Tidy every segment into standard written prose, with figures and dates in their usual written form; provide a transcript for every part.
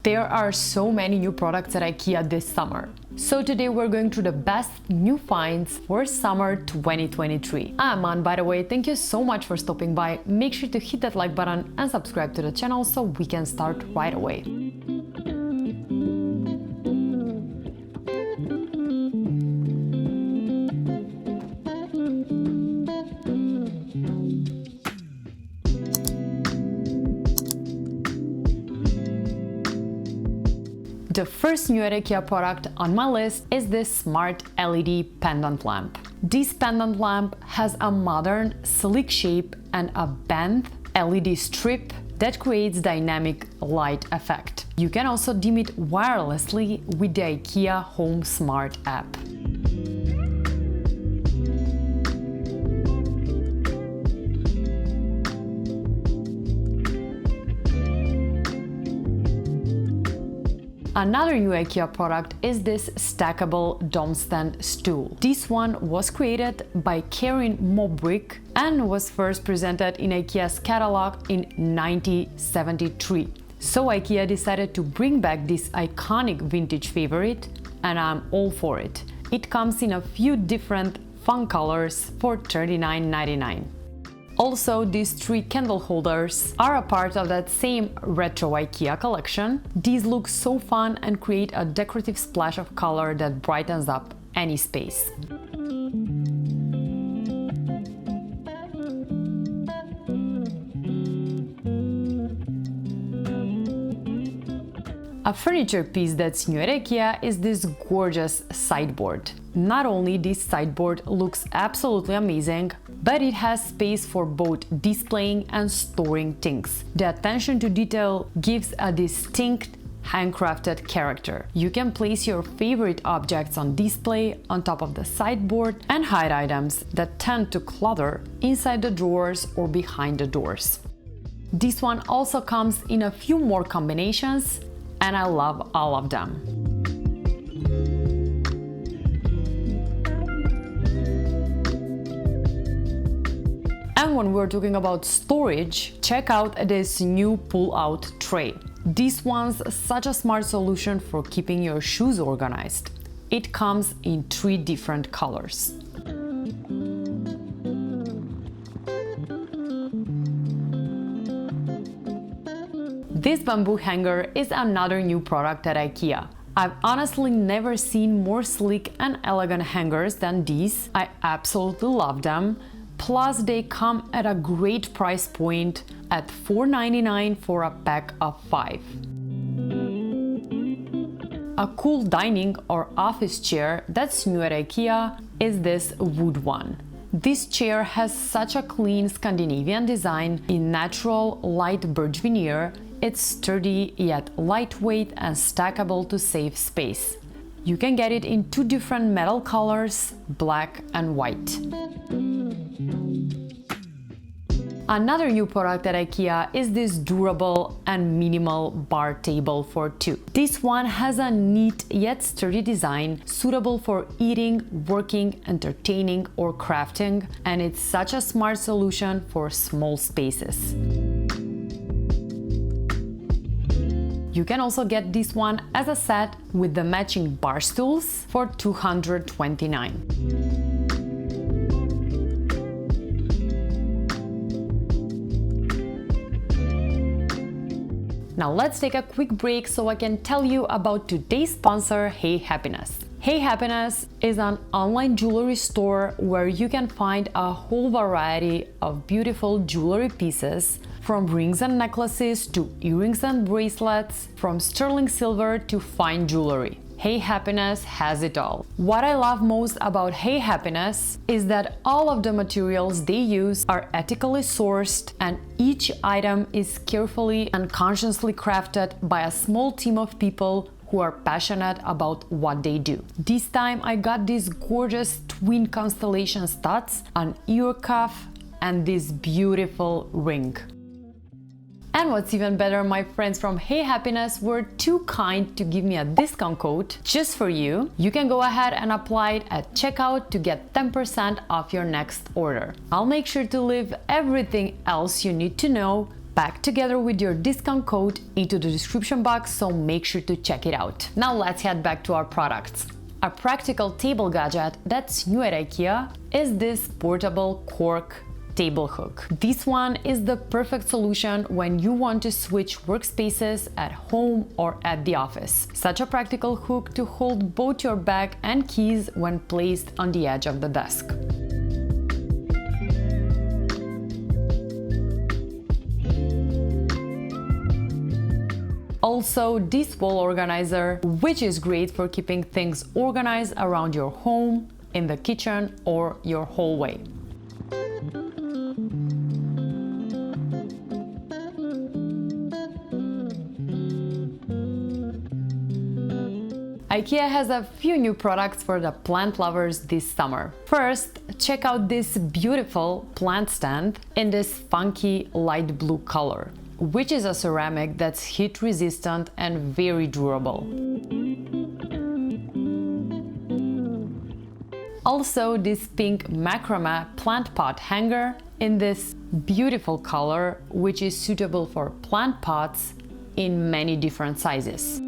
There are so many new products at IKEA this summer. So today we're going through the best new finds for summer 2023. I'm Ann, by the way. Thank you so much for stopping by. Make sure to hit that like button and subscribe to the channel so we can start right away. The first new IKEA product on my list is this smart LED pendant lamp. This pendant lamp has a modern, sleek shape and a bent LED strip that creates dynamic light effect. You can also dim it wirelessly with the IKEA Home Smart app. Another new IKEA product is this stackable Dawnstand stool. This one was created by Karin Mobrick and was first presented in IKEA's catalog in 1973. So IKEA decided to bring back this iconic vintage favorite, and I'm all for it. It comes in a few different fun colors for $39.99. Also, these three candle holders are a part of that same retro IKEA collection. These look so fun and create a decorative splash of color that brightens up any space. A furniture piece that's new at IKEA is this gorgeous sideboard. Not only this sideboard looks absolutely amazing, but it has space for both displaying and storing things. The attention to detail gives a distinct handcrafted character. You can place your favorite objects on display on top of the sideboard and hide items that tend to clutter inside the drawers or behind the doors. This one also comes in a few more combinations, and I love all of them. And when we're talking about storage, check out this new pull-out tray. This one's such a smart solution for keeping your shoes organized. It comes in 3 different colors. This bamboo hanger is another new product at IKEA. I've honestly never seen more sleek and elegant hangers than these. I absolutely love them. Plus, they come at a great price point at $4.99 for a pack of 5. A cool dining or office chair that's new at IKEA is this wood one. This chair has such a clean Scandinavian design in natural light birch veneer. It's sturdy yet lightweight and stackable to save space. You can get it in 2 different metal colors, black and white. Another new product at IKEA is this durable and minimal bar table for 2. This one has a neat yet sturdy design suitable for eating, working, entertaining or crafting, and it's such a smart solution for small spaces. You can also get this one as a set with the matching bar stools for $229. Now let's take a quick break so I can tell you about today's sponsor, Hey Happiness. Hey Happiness is an online jewelry store where you can find a whole variety of beautiful jewelry pieces, from rings and necklaces to earrings and bracelets, from sterling silver to fine jewelry. Hey Happiness has it all. What I love most about Hey Happiness is that all of the materials they use are ethically sourced, and each item is carefully and consciously crafted by a small team of people who are passionate about what they do. This time I got these gorgeous twin constellation studs, an ear cuff, and this beautiful ring. And what's even better, my friends from Hey Happiness were too kind to give me a discount code just for you. You can go ahead and apply it at checkout to get 10% off your next order. I'll make sure to leave everything else you need to know back together with your discount code into the description box, so make sure to check it out. Now let's head back to our products. A practical table gadget that's new at IKEA is this portable cork table hook. This one is the perfect solution when you want to switch workspaces at home or at the office. Such a practical hook to hold both your bag and keys when placed on the edge of the desk. Also, this wall organizer, which is great for keeping things organized around your home, in the kitchen or your hallway. IKEA has a few new products for the plant lovers this summer. First, check out this beautiful plant stand in this funky light blue color, which is a ceramic that's heat resistant and very durable. Also, this pink macrame plant pot hanger in this beautiful color, which is suitable for plant pots in many different sizes.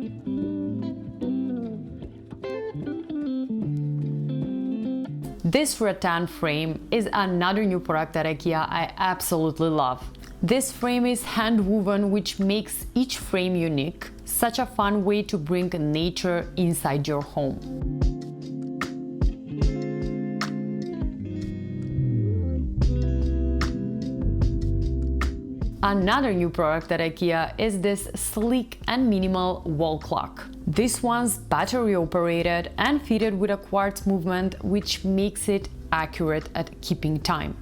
This rattan frame is another new product at IKEA I absolutely love. This frame is hand-woven, which makes each frame unique. Such a fun way to bring nature inside your home. Another new product at IKEA is this sleek and minimal wall clock. This one's battery operated and fitted with a quartz movement, which makes it accurate at keeping time.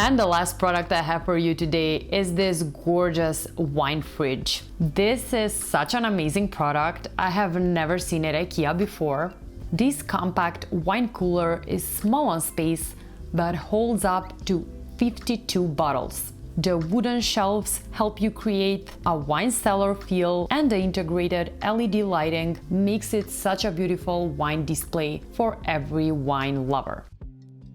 And the last product I have for you today is this gorgeous wine fridge. This is such an amazing product. I have never seen it at IKEA before. This compact wine cooler is small on space, but holds up to 52 bottles. The wooden shelves help you create a wine cellar feel, and the integrated LED lighting makes it such a beautiful wine display for every wine lover.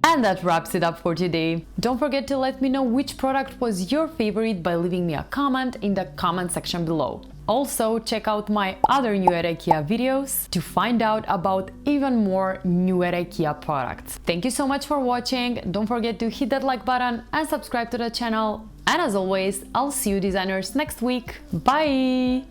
And that wraps it up for today. Don't forget to let me know which product was your favorite by leaving me a comment in the comment section below. Also, check out my other new at IKEA videos to find out about even more new at IKEA products. Thank you so much for watching. Don't forget to hit that like button and subscribe to the channel. And as always, I'll see you designers next week. Bye!